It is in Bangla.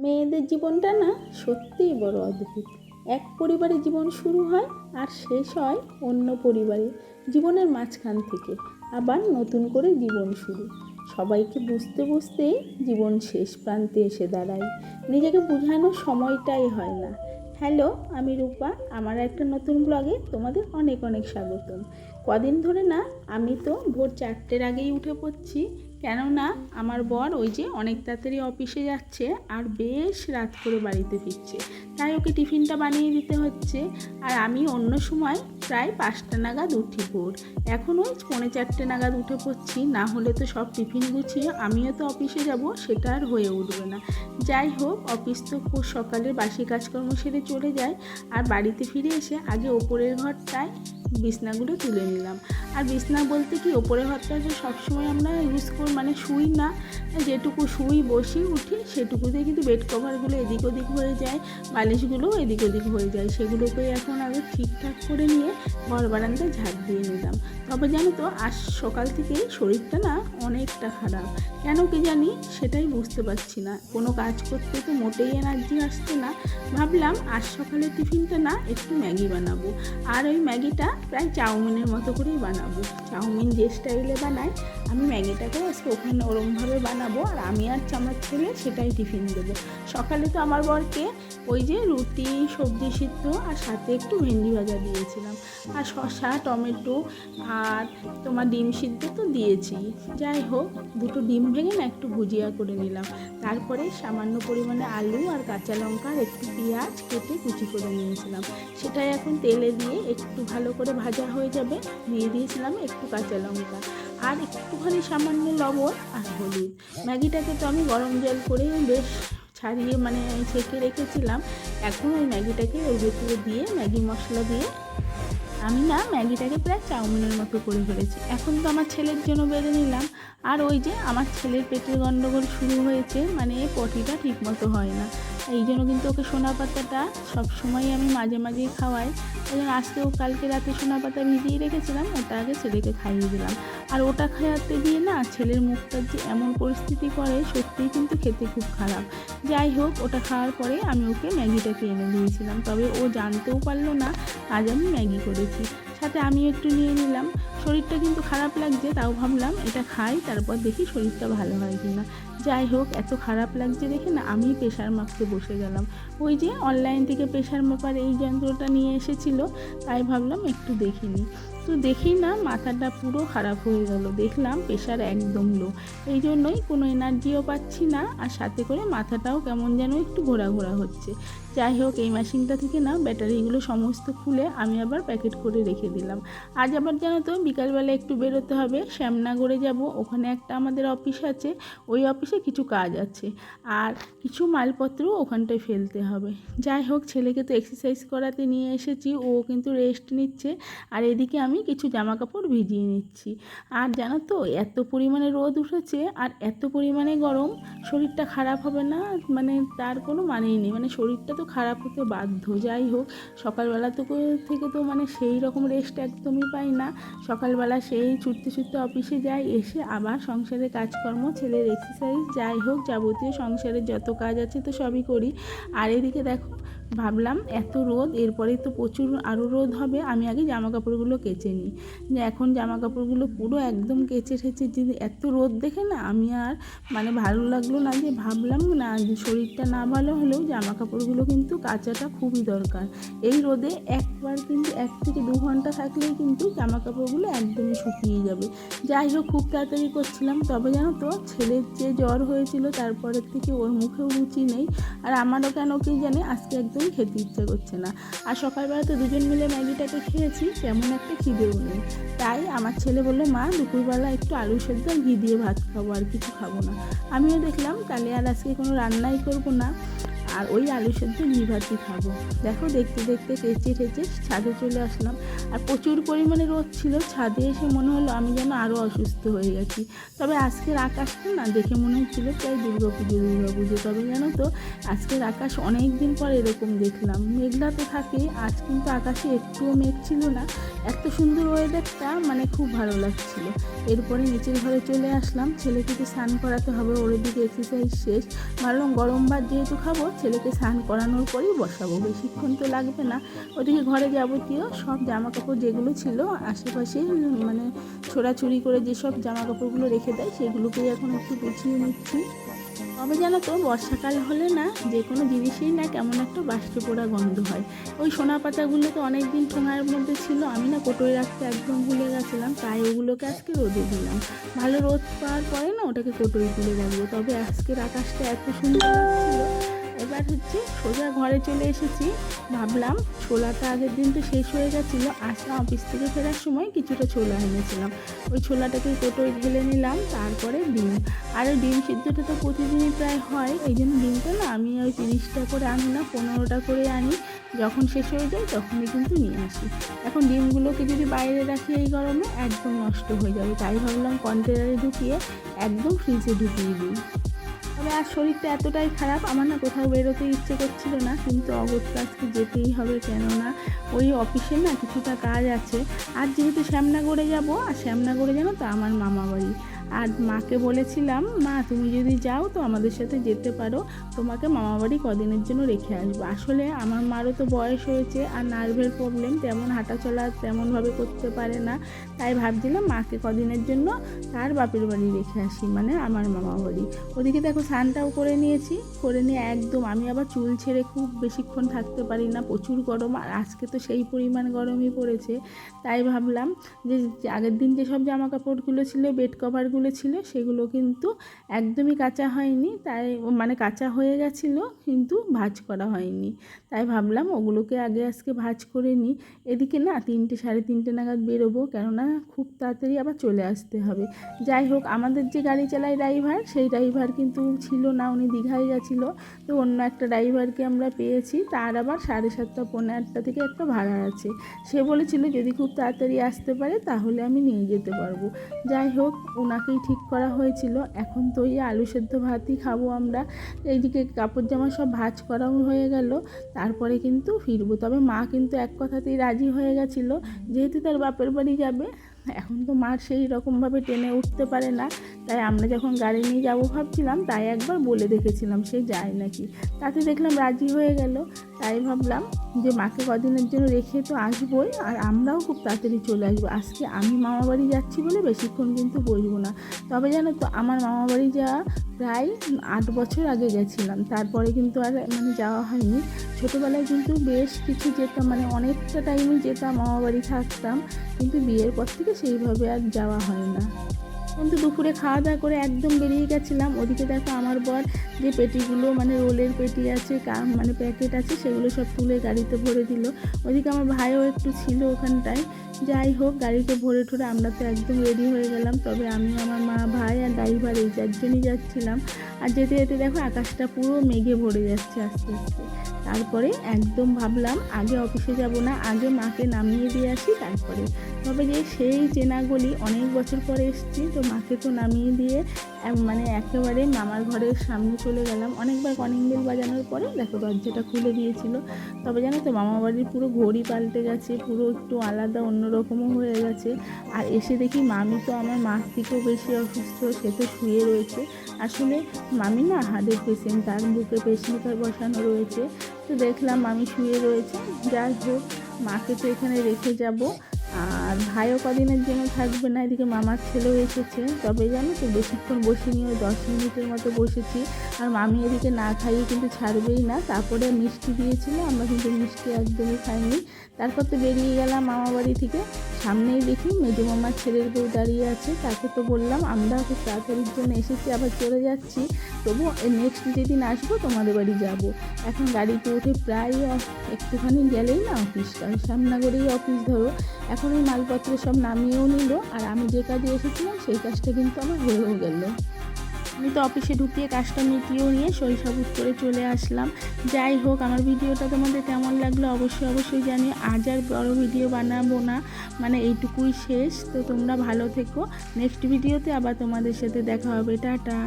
মেয়েদের জীবনটা না সত্যিই বড় অদ্ভুত। এক পরিবারে জীবন শুরু হয় আর শেষ হয় অন্য পরিবারে। জীবনের মাঝখান থেকে আবার নতুন করে জীবন শুরু। সবাইকে বুঝতে বুঝতেই জীবন শেষ প্রান্তে এসে দাঁড়ায়। নিজেকে বোঝানোর সময়টাই হয় না। হ্যালো, আমি রূপা। আমার একটা নতুন ব্লগে তোমাদের অনেক অনেক স্বাগতম। কদিন ধরে না আমি তো ভোর 4টের আগেই উঠে পড়ছি, কেননা আমার বর ওই যে অনেক তাড়াতাড়ি অফিসে যাচ্ছে আর বেশ রাত করে বাড়িতে ফিরছে, তাই ওকে টিফিনটা বানিয়ে দিতে হচ্ছে। আর আমি অন্য সময় প্রায় 5টা নাগাদ উঠি ভোর, এখন ওই 3:45 নাগাদ উঠে পড়ছি। না হলে তো সব টিফিন গুছিয়ে আমিও তো অফিসে যাব, সেটা আর হয়ে উঠবে না। যাই হোক, অফিস তো সকালে বাসি কাজকর্ম সেরে চলে যায়, আর বাড়িতে ফিরে এসে আগে ওপরের ঘরটায় বিছনাগুলো তুলে নিলাম। আর বিছনা বলতে কি, ওপরের ঘরটা তো সবসময় আমরা ইউজ করি, মানে শুই না, যেটুকু শুই বসি উঠি সেটুকুতে কিন্তু বেড কভারগুলো এদিক ওদিক হয়ে যায়, বালিশগুলোও এদিক ওদিক হয়ে যায়। সেগুলোকে এখন আগে ঠিকঠাক করে নিয়ে ঘর বারান্দায় ঝাড় দিয়ে নিলাম। তবে জানো তো, আজ সকাল থেকেই শরীরটা না অনেকটা খারাপ। কেন কি জানি সেটাই বুঝতে পারছি না। কোনো কাজ করতে তো মোটেই এনার্জি আসছে না। ভাবলাম আজ সকালে টিফিনটা না একটু ম্যাগি বানাবো, আর ওই ম্যাগিটা প্রায় চাউমিনের মতো করেই বানাবো। চাউমিন যে স্টাইলে বানায়, আমি ম্যাগিটাকে আজকে ওখানে ওরমভাবে বানাবো, আর আমি আর আমার ছেলে সেটাই টিফিন দেবো। সকালে তো আমার বরকে ওই যে রুটি, সবজি সিদ্ধ আর সাথে একটু ভেন্ডি ভাজা দিয়েছিলাম, আর শসা, টমেটো আর তোমার ডিম সিদ্ধ তো দিয়েছি। যাই হোক, দুটো ডিম ভেঙে না একটু ভুজিয়া করে নিলাম। তারপরে সামান্য পরিমাণে আলু আর কাঁচা লঙ্কা আর একটু পেঁয়াজ কেটে কুচি করে নিয়েছিলাম। সেটাই এখন তেলে দিয়ে একটু ভালো করে ভাজা হয়ে যাবে। দিয়ে দিয়েছিলাম একটু কাঁচা লঙ্কা আর একটুখানি সামান্য লবণ আর হলুদ। ম্যাগিটাকে তো আমি গরম জল করে বেশ ছাড়িয়ে মানে ছেঁকে রেখেছিলাম। এখন ওই ম্যাগিটাকে ওর ভেতরে দিয়ে ম্যাগি মশলা দিয়ে আমি না ম্যাগিটাকে প্রায় চাউমিনের মতো করে ফেলেছি। এখন তো আমার ছেলের জন্য বেড়ে নিলাম। আর ওই যে আমার ছেলের পেটের গণ্ডগোল শুরু হয়েছে, মানে পটিটা ঠিক মতো হয় না। এই জন্য কিন্তু ওকে সোনা পাতাটা সবসময়ই আমি মাঝে মাঝেই খাওয়াই। ওই জন্য আজকেও কালকে রাতে সোনা পাতা ভিজিয়ে রেখেছিলাম, ওটা আগে ছেলেকে খাইয়ে দিলাম। আর ওটা খাওয়াতে দিয়ে না ছেলের মুখটার যে এমন পরিস্থিতি করে, সত্যিই কিন্তু খেতে খুব খারাপ। যাই হোক, ওটা খাওয়ার পরে আমি ওকে ম্যাগিটাকে এনে দিয়েছিলাম, তবে ও জানতেও পারলো না আজ আমি ম্যাগি করেছি। সাথে আমিও একটু নিয়ে নিলাম। শরীরটা কিন্তু খারাপ লাগছে, তাও ভাবলাম এটা খাই, তারপর দেখি শরীরটা ভালো হয় কিনা। যাই হোক, এত খারাপ লাগছে দেখে না আমি প্রেশার মাপতে বসে গেলাম। ওই যে অনলাইন থেকে প্রেশার মাপার এই যন্ত্রটা নিয়ে এসেছিলো, তাই ভাবলাম একটু দেখে নিই। তো দেখি না মাথাটা পুরো খারাপ হয়ে গেল, দেখলাম প্রেশার একদম লো। এই জন্যই কোনো এনার্জিও পাচ্ছি না, আর সাথে করে মাথাটাও কেমন যেন একটু ঘোরা ঘোরা হচ্ছে। যাই হোক, এই মেশিনটা থেকে না ব্যাটারিগুলো সমস্ত খুলে আমি আবার প্যাকেট করে রেখে দিলাম। আজ আবার জানো তো বিকালবেলা একটু বেরোতে হবে, শ্যামনগরে যাব। ওখানে একটা আমাদের অফিস আছে, ওই অফিসে কিছু কাজ আছে, আর কিছু মালপত্রও ওখানটায় ফেলতে হবে। যাই হোক, ছেলেকে তো এক্সারসাইজ করাতে নিয়ে এসেছি, ও কিন্তু রেস্ট নিচ্ছে, আর এদিকে আমি কিছু জামা কাপড় ভিজিয়ে নিচ্ছি। আর জানো তো, এত পরিমাণে রোদ উঠেছে আর এত পরিমাণে গরম, শরীরটা খারাপ হবে না মানে তার কোনো মানেই নেই, মানে শরীরটা তো খারাপ হতে বাধ্য। যাই হোক, সকালবেলা থেকে তো মানে সেই রকম রেস্ট একদমই পাই না। সকালবেলা সেই ছুটতে ছুটতে অফিসে যাই, এসে আবার সংসারের কাজকর্ম, ছেলের এক্সারসাইজ, যাই হোক যাবতীয় সংসারের যত কাজ আছে তো সবই করি। আর এদিকে দেখো, ভাবলাম এত রোদ, এরপরে তো প্রচুর আরও রোদ হবে, আমি আগে জামা কাপড়গুলো কেচে নিই। যে এখন জামা কাপড়গুলো পুরো একদম কেচে ঠেচে যদি এত রোদ দেখে না আমি আর মানে ভালো লাগলো না, যে ভাবলাম না যে শরীরটা না ভালো হলেও জামা কাপড়গুলো কিন্তু কাচাটা খুবই দরকার। এই রোদে একবার কিন্তু 1 থেকে 2 ঘন্টা থাকলেই কিন্তু জামা কাপড়গুলো একদমই শুকিয়ে যাবে। যাই হোক, খুব তাড়াতাড়ি করছিলাম। তবে জানো তো, ছেলের যে জ্বর হয়েছিল তারপরের থেকে ওর মুখেও রুচি নেই, আর আমারও কেন কি জানে আজকে একদমই খেতে ইচ্ছে করছে না। আর সকালবেলা তো দুজন মিলে ম্যাগিটাকে খেয়েছি, তেমন একটা খিদেও নেই। তাই আমার ছেলে বললো, মা দুপুরবেলা একটু আলু সেদ্ধ আর ঘি দিয়ে ভাত খাবো, আর কিছু খাবো না। আমিও দেখলাম তাহলে আর আজকে কোনো রান্নাই করবো না। আর ওই আলু সেদ্ধ ঘি ভাতই খাবো। দেখো দেখতে দেখতে কেচে টেচে ছাদে চলে আসলাম। আর প্রচুর পরিমাণে রোদ ছিল, ছাদে এসে মনে হলো আমি যেন আরও অসুস্থ হয়ে গেছি। তবে আজকের আকাশটা না দেখে মনে হচ্ছিল প্রায় দুর্গাপুজো। তবে জানো তো আজকের আকাশ অনেক দিন পর এরকম দেখলাম। মেঘলা তো থাকে, আজ কিন্তু আকাশে একটুও মেঘ ছিল না। এত সুন্দর ওয়েদারটা, মানে খুব ভালো লাগছিল। এরপরে নিচের ঘরে চলে আসলাম, ছেলেকে তো স্নান করাতে হবে, ওর দিকে এক্সারসাইজ শেষ। ভাবলাম গরম ভাত যেহেতু খাবো, ছেলেকে স্নান করানোর পরেই বসাবো, বেশিক্ষণ তো লাগবে না। ওদিকে ঘরে যাবতীয় সব জামা কাপড় যেগুলো ছিল আশেপাশে, মানে ছোড়াছুড়ি করে যেসব জামা কাপড়গুলো রেখে দেয় সেগুলোকেই এখন একটু গুছিয়ে নিচ্ছি। তবে জানো তো বর্ষাকাল হলে না যে কোনো জিনিসেই না কেমন একটা বাষ্পে পোড়া গন্ধ হয়। ওই সোনা পাতাগুলো তো অনেক দিন ঠোঙার মধ্যে ছিল, আমি না কোটোয় রাখতে একদম ভুলে গেছিলাম, তাই ওগুলোকে আজকে রোদে দিলাম। ভালো রোদ পাওয়ার পরে না ওটাকে কোটোয় তুলে রাখবো। তবে আজকের আকাশটা এত সুন্দর লাগছিল। এবার সোজা ঘরে চলে এসেছি। ভাবলাম ছোলাটা আগের দিন তো শেষ হয়ে গেছিলো, আসলাম অফিস থেকে ফেরার সময় কিছুটা ছোলা এনেছিলাম, ওই ছোলাটাকে কোটোয় ঢেলে নিলাম। তারপরে ডিম, আর ওই ডিম সিদ্ধটা তো প্রতিদিনই প্রায় হয়, এই জন্য ডিমটা না আমি ওই 30টা করে আনি না, 15টা করে আনি। যখন শেষ হয়ে যায় তখনই কিন্তু নিয়ে আসি। এখন ডিমগুলোকে যদি বাইরে রাখি এই গরমে একদম নষ্ট হয়ে যাবে, তাই ভাবলাম কন্টেনারে ঢুকিয়ে একদম ফ্রিজে ঢুকিয়ে দিই। তবে আর শরীরটা এতটাই খারাপ, আমার না কোথাও বেরোতে ইচ্ছে করছিল না, কিন্তু অগত্যা আজকে যেতেই হবে, কেননা ওই অফিসে না কিছুটা কাজ আছে। আর যেহেতু শ্যামনগরে যাব, আর শ্যামনগরে জানো তো আমার মামা বাড়ি। আর মাকে বলেছিলাম, মা তুমি যদি যাও তো আমাদের সাথে যেতে পারো, তোমাকে মামাবাড়ি কদিনের জন্য রেখে আসবো। আসলে আমার মারও তো বয়স হয়েছে, আর নার্ভের প্রবলেম, তেমন হাঁটাচলা তেমনভাবে করতে পারে না। তাই ভাবছিলাম মাকে কদিনের জন্য তার বাপের বাড়ি রেখে আসি, মানে আমার মামা বাড়ি। ওদিকে দেখো স্নানটাও করে নিয়েছি, করে নিয়ে একদম আমি আবার চুল ছেড়ে খুব বেশিক্ষণ থাকতে পারি না, প্রচুর গরম, আর আজকে তো সেই পরিমাণ গরমই পড়েছে। তাই ভাবলাম যে আগের দিন যেসব জামা কাপড়গুলো ছিল, বেড কভারগুলো ছিল, সেগুলো কিন্তু একদমই কাঁচা হয়নি, তাই মানে কাঁচা হয়ে গেছিলো কিন্তু ভাঁজ করা হয়নি। তাই ভাবলাম ওগুলোকে আগে আজকে ভাঁজ করে নিই। এদিকে না 3টে 3:30 নাগাদ বেরোবো, কেননা খুব তাড়াতাড়ি আবার চলে আসতে হবে। যাই হোক, আমাদের যে গাড়ি চালায় ড্রাইভার, সেই ড্রাইভার কিন্তু ছিল না, উনি দীঘায় গেছিলো। তো অন্য একটা ড্রাইভারকে আমরা পেয়েছি, তার আবার 7:30 পৌনে 8টা থেকে একটা ভাড়া আছে। সে বলেছিল যদি খুব তাড়াতাড়ি আসতে পারে তাহলে আমি নিয়ে যেতে পারবো। যাই হোক, ওনাকেই ঠিক করা হয়েছিল। এখন তো এই আলু সেদ্ধ ভাতই খাবো আমরা। এইদিকে কাপড় জামা সব ভাঁজ করাও হয়ে গেল, তারপরে কিন্তু ফিরবো। তবে মা কিন্তু এক কথাতেই রাজি হয়ে গেছিলো, যেহেতু তার বাপের বাড়ি যাবে। এখন তো মা সেই রকমভাবে টেনে উঠতে পারে না, তাই আমরা যখন গাড়ি নিয়ে যাবো ভাবছিলাম, তাই একবার বলে দেখেছিলাম সে যায় নাকি। তাতে দেখলাম রাজি হয়ে গেল। তাই ভাবলাম যে মাকে কদিনের জন্য রেখে তো আসবোই, আর আমরাও খুব তাড়াতাড়ি চলে আসবো। আজকে আমি মামাবাড়ি যাচ্ছি বলে বেশিক্ষণ কিন্তু বসবো না। তবে জানো তো আমার মামাবাড়ি যাওয়া প্রায় 8 বছর আগে গেছিলাম, তারপরে কিন্তু আর মানে যাওয়া হয়নি। ছোটোবেলায় কিন্তু বেশ কিছু যেতাম, মানে অনেকটা টাইমে যেতাম, মামাবাড়ি থাকতাম, কিন্তু বিয়ের পর থেকে সেইভাবে আর যাওয়া হয় না। কিন্তু দুপুরে খাওয়া দাওয়া করে একদম বেরিয়ে গেছিলাম। ওদিকে দেখো আমার বর যে পেটিগুলো, মানে রোলের পেটি আছে, মানে প্যাকেট আছে, সেগুলো সব তুলে গাড়িতে ভরে দিল। ওদিকে আমার ভাইও একটু ছিল ওখানটায়। যাই হোক, গাড়িতে ভরে ঠরে আমরা তো একদম রেডি হয়ে গেলাম। তবে আমি, আমার মা, ভাই আর ড্রাইভার এই 4জনই যাচ্ছিলাম। আর যেতে যেতে দেখো আকাশটা পুরো মেঘে ভরে যাচ্ছে আস্তে আস্তে। তারপরে একদম ভাবলাম আগে অফিসে যাব না, আগে মাকে নামিয়ে দিয়ে আসি তারপরে। তবে যে সেই চেনা গলি, অনেক বছর পরে এসেছি, তো মাকে তো নামিয়ে দিয়ে মানে একেবারে মামার ঘরের সামনে চলে গেলাম। অনেকবার কলিং বেল বাজানোর পরে দেখো দরজাটা খুলে দিয়েছিল। তবে জানো তো মামা বাড়ির পুরো ঘড়ি পাল্টে গেছে, পুরো একটু আলাদা অন্যরকমও হয়ে গেছে। আর এসে দেখি মামি তো আমার মার থেকেও বেশি অসুস্থ, সে তো শুয়ে রয়েছে। আসলে মামি না হার্টের পেশেন্ট, তার বুকে পেসমেকার বসানো রয়েছে। তো দেখলাম মামি শুয়ে রয়েছে। যাই হোক, মাকে তো এখানে রেখে যাব, আর ভাইও কদিনের জন্য থাকবে না। এদিকে মামার ছেলেও এসেছে। তবে জানো তো বেশিক্ষণ বসিনি, ওই 10 মিনিটের মতো বসেছি। আর মামি এদিকে না খাইয়ে কিন্তু ছাড়বেই না। তারপরে মিষ্টি দিয়েছিল, আমরা কিন্তু মিষ্টি একদমই খাইনি। তারপর তো বেরিয়ে গেলাম মামা বাড়ি থেকে। সামনেই দেখি মেজো মামার ছেলের বউ দাঁড়িয়ে আছে। তাকে তো বললাম আমরা খুব তাড়াতাড়ির জন্য এসেছি, আবার চলে যাচ্ছি, তবু নেক্সট যেদিন আসবো তোমাদের বাড়ি যাব। এখন গাড়িতে উঠে প্রায় একটুখানি গেলেই না অফিসটা, শ্যামনগরেই অফিস ধরো। এখন এই মালপত্র সব নামিয়েও নিল, আর আমি যে কাজে এসেছিলাম সেই কাজটা কিন্তু আমার হয়েও গেল। আমি তো অফিসে ঢুকিয়ে কাজটা মিটিয়েও নিয়ে শৈশব উত্তরে চলে আসলাম। যাই হোক, আমার ভিডিওটা তোমাদের কেমন লাগলো অবশ্যই জানিও। আজ আর বড় ভিডিও বানাবো না, মানে এইটুকুই শেষ। তো তোমরা ভালো থেকো, নেক্সট ভিডিওতে আবার তোমাদের সাথে দেখা হবে। টাটা।